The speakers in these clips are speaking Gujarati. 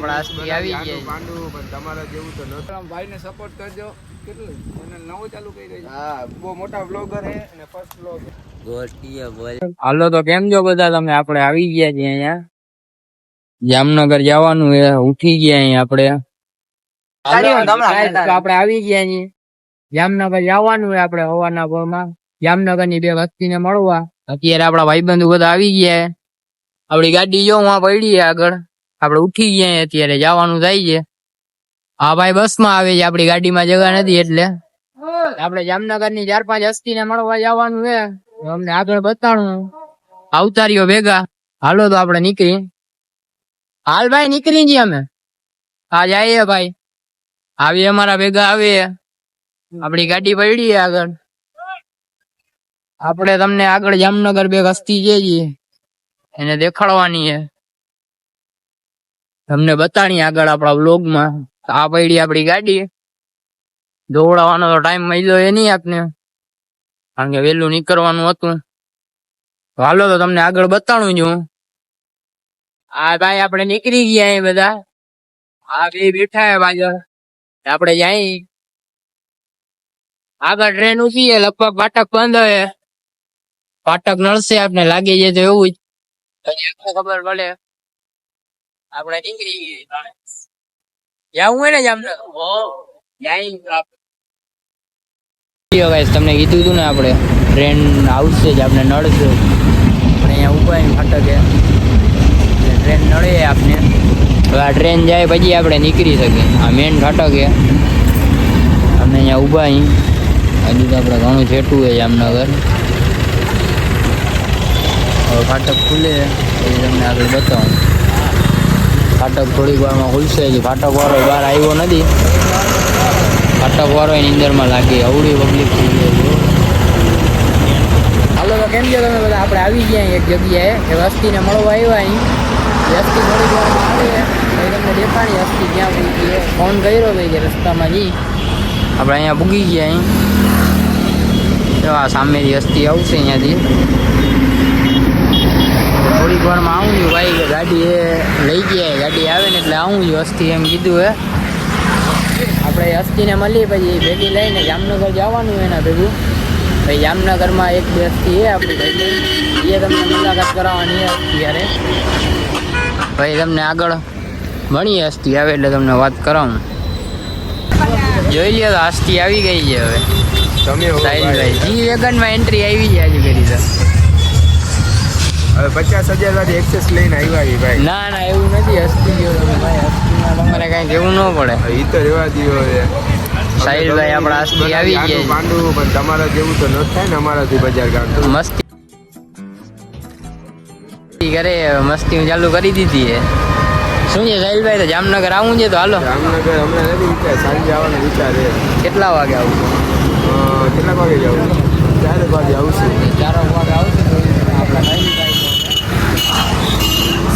આવી ગયા પાંડુ પણ તમારા જેવું તો નહોતું. ભાઈને સપોર્ટ કરજો. કેટલું ચેનલ નવો ચાલુ કરી રહી છે. હા, બહુ મોટા બ્લોગર છે અને ફર્સ્ટ બ્લોગ ગોષ્ઠીએ બોલ. હાલો તો કેમ છો બધા તમે? આપણે આવી ગયા છીએ અહીંયા જામનગર જવાનું છે. ઉઠી ગયા અહીંયા આપણે આવી ગયા છીએ જામનગર જવાનું છે. આપણે હવાના પોરમાં જામનગર ની બે વ્યક્તિને મળવા. અત્યારે આપડા ભાઈબંધુ બધા આવી ગયા. આપડી ગાડી જો વહાં પડી આગળ. આપડે ઉઠી ગયા અત્યારે જવાનું થાય છે. હા ભાઈ બસ માં આવે છે, આપડી ગાડીમાં જગા નથી એટલે આપડે જામનગર ની 4-5 હસ્તી ને મળવા જવાનું છે. અમને આગળ બતાડું અવતારીઓ ભેગા. હાલો તો આપડે નીકળી. હાલ ભાઈ નીકળી જઈએ અમે. હા જઈએ ભાઈ. આવી અમારા ભેગા આવે. આપડી ગાડી પડી આગળ. આપડે તમને આગળ જામનગર બે હસ્તી જઈએ એને દેખાડવાની છે. તમને બતાડી આગળ આપડા વ્લોગ માં. આ પડી આપડી ગાડી. દોડાવાનો તો ટાઈમ મળ્યો એ નહીં આપને, કારણ કે વેલું નીકળવાનું હતું. હાલો તો તમને આગળ બતાડું છું. આ ભાઈ આપણે નીકળી ગયા એ બધા. આ બે બેઠા હે પાછળ. આપણે જાય આગળ ટ્રેન ઉભી છે. લગભગ ફાટક બંધ હે. ફાટક નડશે આપને લાગી જાય તો એવું જ ખબર પડે. આપણે નીકળી ગયા. જવું હોય ને જામનગર તમને કીધું હતું ને આપણે ટ્રેન આવશે જ આપણે નડશે. આપણે અહીંયા ઉભા ફાટકે ટ્રેન નડે આપને. હવે આ ટ્રેન જાય પછી આપણે નીકળી શકીએ. આ મેન ફાટક છે. અમે અહીંયા ઉભા હજુ તો આપણે ઘણું છેટું છે જામનગર. હવે ફાટક ખુલે પછી તમને આગળ બતાવું. ફાટક થોડીક વારમાં ખુલશે. ફાટક વાળો બહાર આવ્યો નથી. ફાટક વાળો એની અંદરમાં લાગે. અવડી પબ્લિક થઈ ગઈ. હાલો તો કેમ છો તમે બધા? આપણે આવી ગયા એક જગ્યાએ એ વસ્તીને મળવા આવ્યા. અહીં વસ્તી થોડીક વારમાં આવે તમને દેખાણી. વસ્તી ક્યાં પૂગી ફોન કર્યો ભાઈ કે રસ્તામાં જઈ. આપણે અહીંયા પૂગી ગયા. અહીં આ સામેથી વસ્તી આવશે અહીંયાથી. થોડીક વારમાં આવું છું ભાઈ કે ગાડી એ લઈ ગયા. ગાડી આવે ને એટલે આવું છું. વસ્તી એમ કીધું હે. આપણે હસ્તીને મળી પછી ભેગી લઈને જામનગર જવાનું એના ભેગું. ભાઈ જામનગરમાં એક બે હસ્તી છે આપણી ભાઈ. એ તમને મુલાકાત કરાવવાની અત્યારે. ભાઈ તમને આગળ મળીએ. હસ્તી આવે એટલે તમને વાત કરાવું. જોઈ લ્યો તો હસ્તી આવી ગઈ છે. હવે સાહિલભાઈ જી વેગનમાં એન્ટ્રી આવી છે આજે કરી તો. હવે 50,000 વાળી એક્સેસ લઈને આવ્યા ભાઈ. ના ના એવું નથી. હસ્તી ગયો તમે ભાઈ. હસ્તીમાં તમારે કઈ કેવું ન પડે. એ તો રેવા દીધો છે સાહિલભાઈ. આપડા હસ્તી આવી ગયા. પાંડુ પણ તમારા જેવું તો ન થાય ને અમારાથી બજાર ગામ. મસ્તી કરે. મસ્તી ચાલુ કરી દીધી છે. શું છે સાહિલભાઈ? તો જામનગર આવું છે તો હાલો. જામનગર હમણાં નથી વિચાર. સાંજે આવવાનો વિચાર છે. કેટલા વાગે આવું? કેટલા વાગે જવું? 4 વાગે આવશું. 4 વાગે આવશે તો આપણા સાહિલભાઈ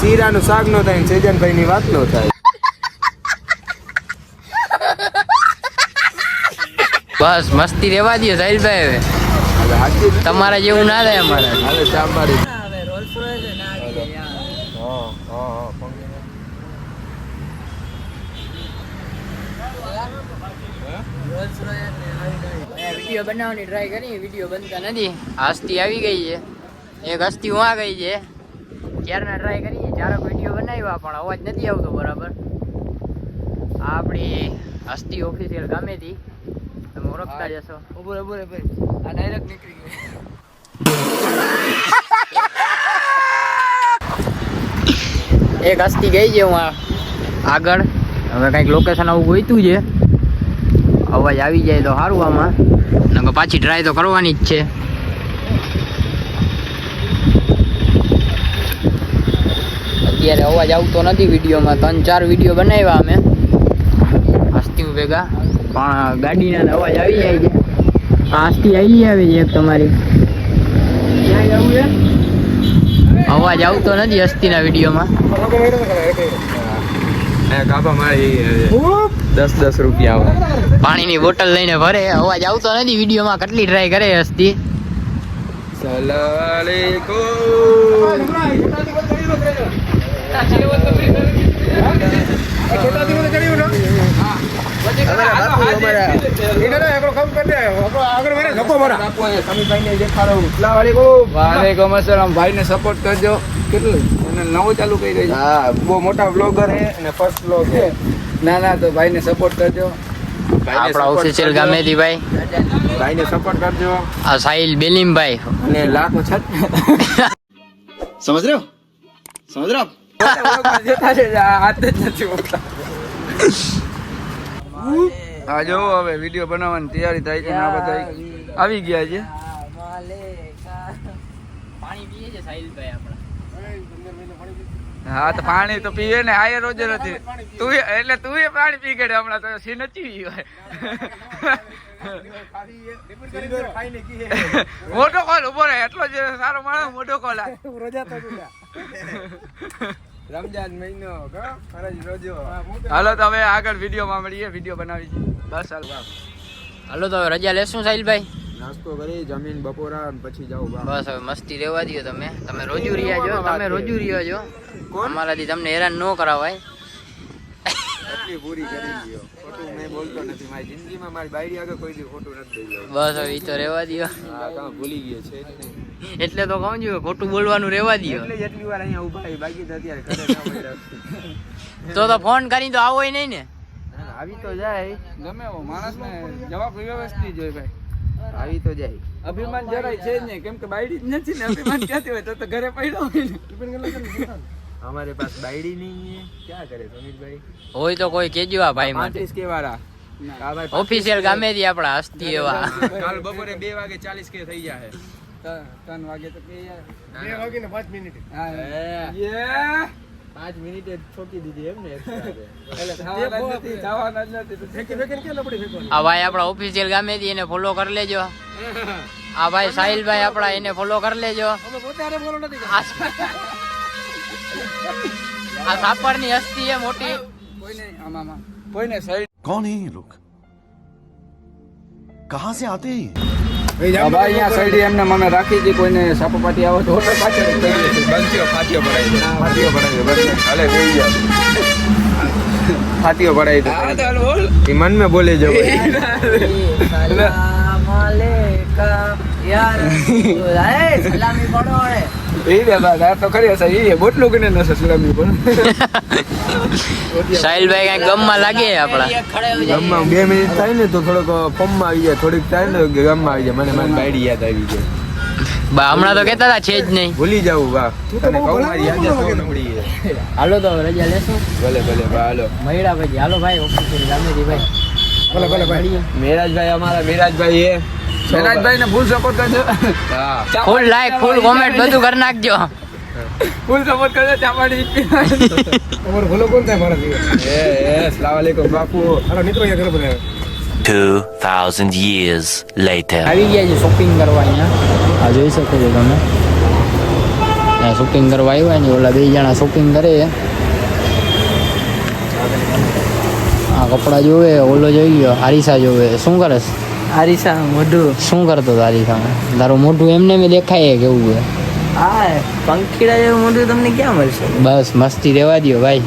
શીરાનું શાક નો થાય, સેજનભાઈ ની વાત નો થાય. બસ મસ્તી રેવા દો સાહિલભાઈ. હવે તમારા જેવું ના થાય અમારે. હવે ચા મારી વિડીયો બનાવવાની ટ્રાય કરી. વિડીયો બનતા નથી. હસ્તી આવી ગઈ છે. એક હસ્તી ઉવા ગઈ છે. ક્યારના ટ્રાય કરીએ. 4 વિડીયો બનાવ્યા પણ અવાજ નથી આવતો બરાબર. આ આપણી હસ્તી ઓફિશિયલ ગામેથી. તમે ઓળખતા જશો. ઉભો ભાઈ. આ ડાયરેક્ટ નીકળી ગઈ. એક હસ્તી ગઈ છે હું આગળ. હવે કંઈક લોકેશન આવું ગોઈતું છે. અવાજ આવી જાય તો સારું આમાં. નકર પાછી ટ્રાય તો કરવાની જ છે. અત્યારે અવાજ આવતો નથી વિડીયોમાં. 3-4 વિડીયો બનાવ્યા અમે હસ્તી ભેગા. પણ ગાડીના અવાજ આવી જાય છે. આ હસ્તી આવી છે એક તમારી. ક્યાં જવું છે? અવાજ આવતો નથી હસ્તીના વિડીયોમાં. કાપા મારી 10 રૂપિયા આવે. પાણીની બોટલ લઈને ભરે. અવાજ આવતો નથી વિડીયોમાં. કેટલી ટ્રાય કરે હસ્તી. સલાલેકુમ છોટા દિવસે ચડ્યું ને વાલેકુમ અસલામ. ભાઈને સપોર્ટ કરજો. કેટલું ચેનલ નવું ચાલુ કરી રહી છે. હા, બહુ મોટા બ્લોગર છે અને ફર્સ્ટ બ્લોગ છે. ના તો ભાઈને સપોર્ટ કરજો. આપણા ઓફિશિયલ ગામેથી ભાઈ, ભાઈને સપોર્ટ કરજો. આ સાહિલ બેલીમભાઈ અને લાખો છત समझ रहे हो હા જો હવે વિડીયો બનાવવાની તૈયારી થાય છે ને આ બધા આવી ગયા છે. પાણી પીએ છે સાહિલભાઈ આપણા. હા તો પાણી તો પીવે ને આ રોજ નથી તું એટલે તું એ પાણી પી ગયો હમણાં તો સી નથી હોય મોટો કોલ ઉભો રહે એટલો જ સારો માણસ મોટો કોલ રમજાન મહિનો હાલો તો હવે આગળ વિડીયો માં મળીએ. વિડીયો બનાવી છે બસ હાલો તો હવે રજા લેશું સાહિલભાઈ. નાસ્તો કરી જમીન બપોરા પછી જાવ બસ હવે મસ્તી રહેવા દો. તમે રોજુ રહ્યા છો, તમે રોજુ રહ્યા છો. અમારાથી તમને હેરાન ન કરાવાય. એટલી પૂરી કરી ગયો. ખોટું મેં બોલતો નથી. મારી જિંદગીમાં મારી બાયડી આગળ કોઈ દી ખોટું નથી બોલ્યો. બસ હવે ઈ તો રહેવા દો. હા તમે ભૂલી ગયો છે જ નહીં. એટલે તો કહું છું ખોટું બોલવાનું રહેવા દો. એટલે જેટલી વાર અહીંયા ઉભા રહી બાકી તો અત્યારે ઘરે ના મળ્યા. તો ફોન કરી તો આવો નહીં ને. આવી તો જાય ગમે એવો માણસ ને જવાબ વ્યવસ્થિત જોઈએ ભાઈ. આવી તો જાય. અભિમાન જરાય છે જ નહીં કેમ કે બાયડી જ નથી ને. અભિમાન ક્યાંથી હોય તો ઘરે પડ્યો હોય ને. हमारे पास बायडी नहीं है. क्या करे समीरभाई? હોય તો કોઈ કેજો આ ભાઈ માટે. 35 કે વાળા ઓફિશિયલ ગામેથી આપણા હસ્તી એવા. કાલ બપોરે 2 વાગે 40 કે થઈ જાય. 3 વાગે તો કે 2 વાગે ને 5 મિનિટ. હા યે 5 મિનિટ છોકી દીધી એમ ને એટલે થવાના નથી જવાના જ નથી તો ફેંકી ફેંકીને કે લપડી ફેંકવાની. આ ભાઈ આપણા ઓફિશિયલ ગામેથી એને ફોલો કરી લેજો. આ ભાઈ સાહિલભાઈ આપણા એને ફોલો કરી લેજો. અમે પોતાને ફોલો નથી આ સાપરની હસ્તી છે મોટી. કોઈને આમાં કોઈને સાઈડ कौन है ये लोग कहाँ से आते हैं ભાઈ અહીંયા સાઈડ એમને મને રાખી હતી. કોઈને સાપપાટી આવે તો હોટલ પાછળ બંધ્યો ફાટીઓ ભરાઈ દે. ફાટીઓ ભરાઈ દે બસ હાલે જોઈ જાવ. ફાટીઓ ભરાઈ દે. હા ચાલ બોલ. એ મન મે બોલે જો સલામ અલેકા યાર. એ સલામી પડો હે. એ રે બાદ આ તો ખરી હશે. એ બોટલું કને ન સલામી પણ સાહિલભાઈ કઈ ગમમાં લાગે આપડા. ગામમાં 2 મિનિટ થાય ને તો થોડોક ફોર્મમાં આવી જાય. થોડીક થાય ને ગામમાં આવી જાય. મને મારી બાયડી યાદ આવી જાય. બા હમણાં તો કેતા હતા છે જ નહીં. ભૂલી જાવું બા. તને કહું મારી યાદ બહુ નબળી છે. હાલો તો રજા લેશું. ભલે ભલે બા હાલો. મહિડા ભાઈ હાલો ભાઈ ઓફિસથી ગામેથી ભાઈ. ભલે ભલે ભાઈ. મેરાજભાઈ અમારા મેરાજભાઈ એ મેરાજભાઈ ને ફૂલ સપોર્ટ કરજો. હા ફૂલ લાઈક ફૂલ કોમેન્ટ બધું કરી નાખજો. ફૂલ સપોર્ટ કરજો. ચાપાડી તમારો ભલો કોણ થાય મારા જીવન. એ અસલામ વાલેકુમ બાપુ. હાલો નીકળો યાર ઘરે બધા. 2000 years later. આવી ગયા છે શોપિંગ કરવા અહીંયા. આ જોઈ શકો છો તમે. આ શોપિંગ કરવા આવ્યા ને ઓલા 2 જણા શોપિંગ કરે. આ કપડા જોવે. ઓલો જોઈ ગયો આરીસા જોવે. શું કરસ આરીસા મોઢું? શું કરતો આરીસા? તારું મોઢું એમને મેં દેખાય કેવું છે? હા પંખીડા જેવું મોઢું તમને ક્યાં મળશે? બસ મસ્તી રહેવા દો ભાઈ.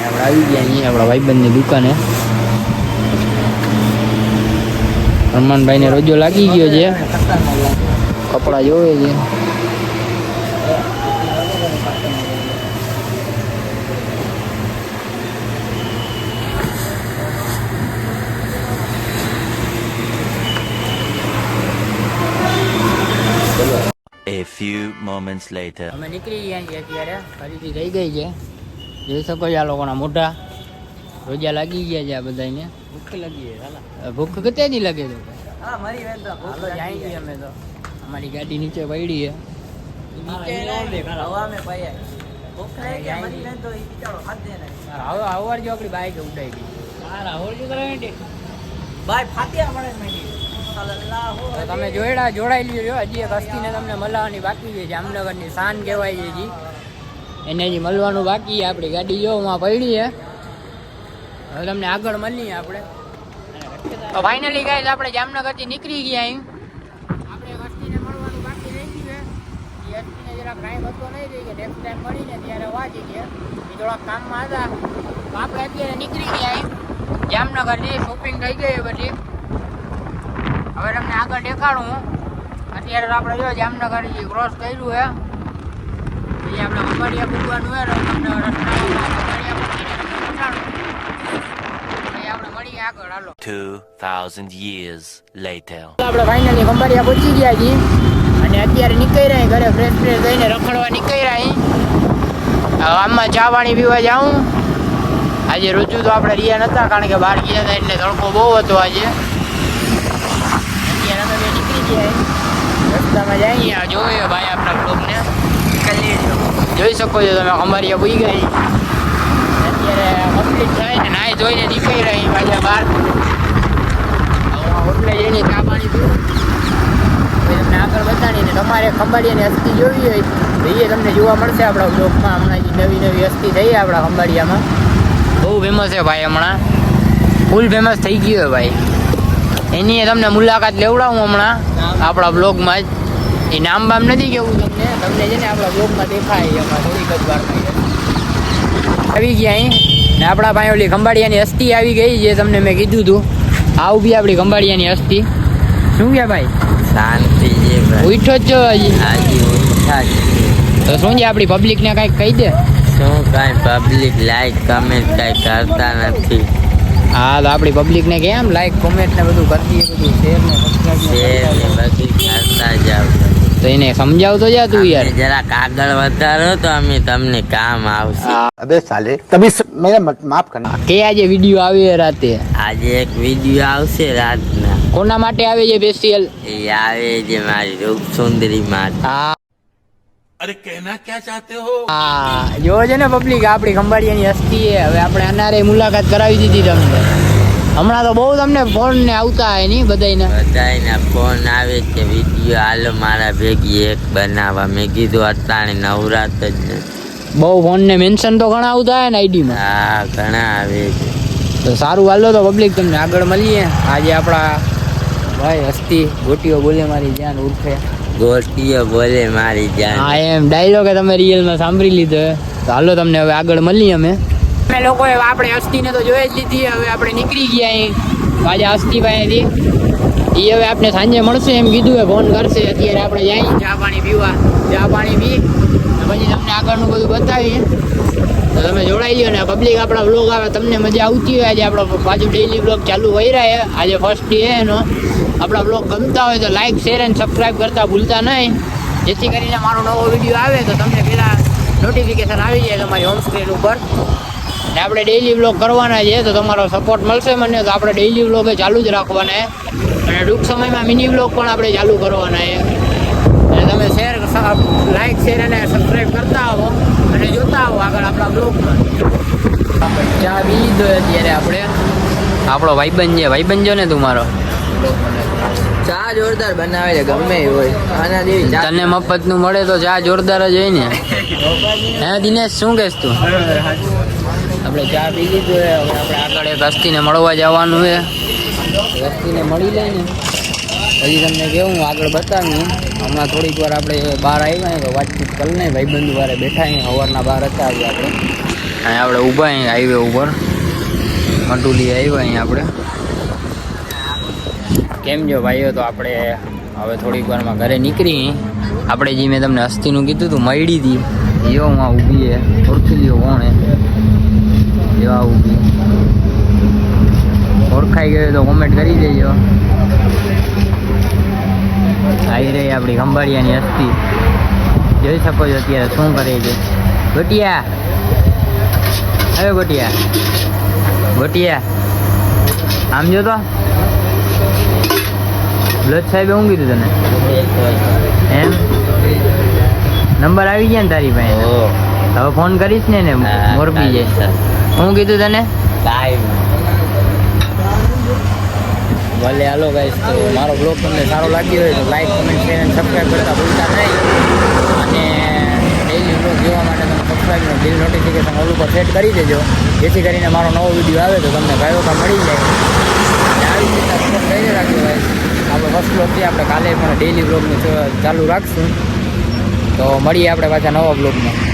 આપણે આવી ગયા અહીંયા આપણા ભાઈબંધની દુકાને. હનુમાનભાઈને રોજો લાગી ગયો છે. કપડા જોવે છે. A few moments later. અમે નીકળી ગયા છીએ અત્યારે. ફરીથી થઈ ગઈ છે. જોઈ શકો છો આ લોકોના મોઢા. રોજા લાગી ગયા છે આ બધાને. ભૂખ લાગી છે હાલા. ભૂખ કેટલી લાગે છે? હા મારી વેન તો ભૂખ હાલો જાય છીએ અમે તો. અમારી ગાડી નીચે પડી છે. નીચે હવા મે પાયા. ભૂખ લાગી ગયા મારી વેન તો ઈ બિચારો ખાધે ને. હવે આવવાર જો આપણી બાઈક ઉડાઈ ગઈ. હા રાહુલ જો કરે ને. ભાઈ ફાટ્યા મળે માંડી. સલ્લાહુ તો તમે જોડાઈ લ્યો. હજી એક હસ્તીને તમને મળવાની બાકી છે. જામનગરની શાન કહેવાય છે જી. એને હજી મળવાનું બાકી છે. આપણી ગાડી જો માં પડી છે. હવે તમને આગળ મળીએ આપણે. તો ફાઇનલી ગાઈસ આપણે જામનગરથી નીકળી ગયા અહીં. આપણે એક હસ્તીને મળવાનું બાકી રહી ગયું છે. એ હસ્તીને જરા થોડાક ટાઈમ હતો નહીં રહી કે નેક્સ્ટ ટાઈમ મળીને ત્યારે વાંચી ગયા એ થોડાક કામમાં હતા તો આપણે અત્યારે નીકળી ગયા જામનગરથી શોપિંગ થઈ ગઈ બધી હવે તમને આગળ દેખાડું અત્યારે તો આપણે જો જામનગર ક્રોસ કર્યું હે પછી આપણે ખંભાળિયા પૂગવાનું હે તમને રસ્તામાં ખંભાળિયા પૂગીને પહોંચાડું પછી આપણે મળીએ આગળ હાલો 2000 years later. આપણે ફાઇનલી ખંભાળિયા પહોંચી ગયા છીએ અને અત્યારે નીકળી રહ્યા ઘરે ફ્રેશ થઈને રખડવા નીકળી રહ્યા આમાં ચા પાણી પીવા જાઉં આજે રુચુ તો આપણે રહ્યા નતા કારણ કે બહાર ગયા હતા એટલે તડકો બહુ હતો આજે અત્યારે અમે નીકળી ગયા રસ્તામાં જઈએ જોઈએ ભાઈ આપણા બ્લોગને જોઈ શકો છો તમે ખંભાળિયા પૂઈ ગઈ અત્યારે કમ્પ્લીટ થાય ને નાઈ જોઈને નીકળી રહી પાછા બહાર હોટલે જઈને ચા પાણી પીવું તમને આગળ બતાડીને તમારે ખંભાળિયાની હસ્તી જોવી હોય તો એ તમને જોવા મળશે આપણા બ્લોગમાં હમણાં જે નવી નવી હસ્તી થઈ આપણા ખંભાળિયામાં બહુ ફેમસ છે ભાઈ હમણાં ફૂલ ફેમસ થઈ ગયું છે ભાઈ એની તમને મુલાકાત લેવડાવું હમણાં આપણા બ્લોગમાં જ એ નામ બામ નથી કેવું તમને છે ને આપણા બ્લોગમાં દેખાય એમાં થોડીક જ વારમાં આવી ગયા અહીં ને આપણા પાસે ઓલી ખંભાળિયાની હસ્તી આવી ગઈ જે તમને મેં કીધું હતું આવું બી આપણી ખંભાળિયાની હસ્તી શું કે ભાઈ શાંતિ છે ઉઠો જ છો હજી હાજી ઉઠા જ તો શું છે આપણી પબ્લિકને કાંઈક કહી દે શું કાંઈ પબ્લિક લાઈક કમેન્ટ કાંઈ કરતા નથી હા તો આપણી પબ્લિકને કેમ લાઈક કોમેન્ટ ને બધું કરી દઈએ બધું શેર ને શેર ને બધું કરતા જાવ તો એને સમજાવતો જા તું યાર જરાક આગળ વધારો તો અમે તમને કામ આવશે अबे साले तभी मेरा माफ करना કે આજે વિડીયો આવે રાતે આજે એક વિડીયો આવશે રાતના કોના માટે આવે છે સ્પેશિયલ એ આવે છે મારી રૂપ સુંદરી માટે હા જો છે ને પબ્લિક આપણી ખંભાળિયાની હસ્તી છે હવે આપણે અનારે મુલાકાત કરાવી દીધી તમને હમણાં તો બહુ તમને ફોન ને આવતા હોય નહીં બધાને બધાના ફોન આવે છે વિડીયો હાલો મારા ભેગી એક બનાવવા મેં કીધું અટાણે નવરાત જ નથી બહુ ફોન ને મેન્શન તો ઘણા આવતા હોય ને આઈડીમાં હા ઘણા આવે છે તો સારું હાલો તો પબ્લિક તમને આગળ મળીએ આજે આપણા ભાઈ હસ્તી ગોટીઓ બોલે મારી જાન ઉર્ફે ગોટીઓ બોલે મારી જાન હા એમ ડાયલોગ તમે રિયલમાં સાંભળી લીધો તો હાલો તમને હવે આગળ મળીએ અમે લોકોએ આપણે હસ્તીને તો જોઈ જ લીધી હવે આપણે નીકળી ગયા અહીં આજે હસ્તી પાસેથી એ હવે આપણે સાંજે મળશે એમ કીધું એ ફોન કરશે અત્યારે આપણે જઈએ ચા પાણી પીવા ચા પાણી પી પછી તમને આગળનું બધું બતાવીએ તો તમે જોડાઈ લો ને પબ્લિક આપણા વ્લોગ આવે તમને મજા આવતી હોય આજે આપણો પાછું ડેઈલી વ્લોગ ચાલુ હોય રહ્યા આજે ફર્સ્ટ ડે એનો આપણા વ્લોગ ગમતા હોય તો લાઈક શેર અને સબસ્ક્રાઈબ કરતા ભૂલતા નહીં જેથી કરીને મારો નવો વિડીયો આવે તો તમને પહેલાં નોટિફિકેશન આવી જાય તમારી હોમ સ્ક્રીન ઉપર ને આપણે ડેઈલી વ્લોગ કરવાના છે તો તમારો સપોર્ટ મળશે મને તો આપણે ડેઈલી વ્લોગ ચાલુ જ રાખવાના અને ટૂંક સમયમાં મિની વ્લોગ પણ આપણે ચાલુ કરવાના છે અને તમે શેર લાઈક શેર અને સબસ્ક્રાઈબ કરતા આવો અને જોતા આવો આગળ આપણા બ્લોગમાં ચા પી લીધો અત્યારે આપણે આપણો ભાઈબંધ છે ભાઈબંધ જો ને તું મારો ચા જોરદાર બનાવે છે ગમે એ હોય આના જેવી તને મફતનું મળે તો ચા જોરદાર જ હોય ને હે દિનેશ શું કહેશ તું આપણે ચા પી લીધું હવે આપણે આગળ એક હસ્તીને મળવા જવાનું છે હસ્તીને મળી લઈને પછી તમને કેવું આગળ બતાવીએ હમણાં થોડીક વાર આપણે બહાર આવ્યા તો વાતચીત કરી નહીં ભાઈબંધુ વારે બેઠા અહીં સવારના બહાર હતા આજે આપણે અહીં આપણે ઊભા અહીં હાઈવે ઉપર કંટુલી આવ્યા અહીં આપણે કેમ જો ભાઈઓ તો આપણે હવે થોડીક વારમાં ઘરે નીકળી આપણે જે મેં તમને હસ્તીનું કીધું હતું મળી હતી એવો હું ઊભી છે ઓળખી લ્યો કોણ એવા ઊભી ઓળખાઈ ગયો તો કોમેન્ટ કરી દેજો આવી રહી આપણી ખંભાળિયાની હસ્તી જોઈ શકો છો અત્યારે શું કરે છે ગોટિયા હવે ગોટિયા આમ જો તો બ્લડ સાહેબે શું કીધું તને એમ નંબર આવી ગયા ને તારી પાસે હવે ફોન કરીશ ને મોરબી જાય શું કીધું તને ભલે હાલો ગાઈસ તો મારો બ્લોગ તમને સારો લાગ્યો હોય તો લાઈક કમેન્ટ શેર અને સબસ્ક્રાઈબ કરતા ભૂલતા નહીં અને ડેઈલી બ્લોગ જોવા માટે તમે સબસ્ક્રાઈબનું બિલ નોટિફિકેશન ઓલ ઉપર સેટ કરી દેજો જેથી કરીને મારો નવો વિડીયો આવે તો તમને કયો કામ મળી જાય અને આવી રીતે સપોર્ટ કરી રાખજો ગાઈસ આપણે ફર્સ્ટ બ્લોગથી આપણે કાલે પણ ડેઈલી બ્લોગનું ચાલુ રાખશું તો મળીએ આપણે પાછા નવા બ્લોગમાં.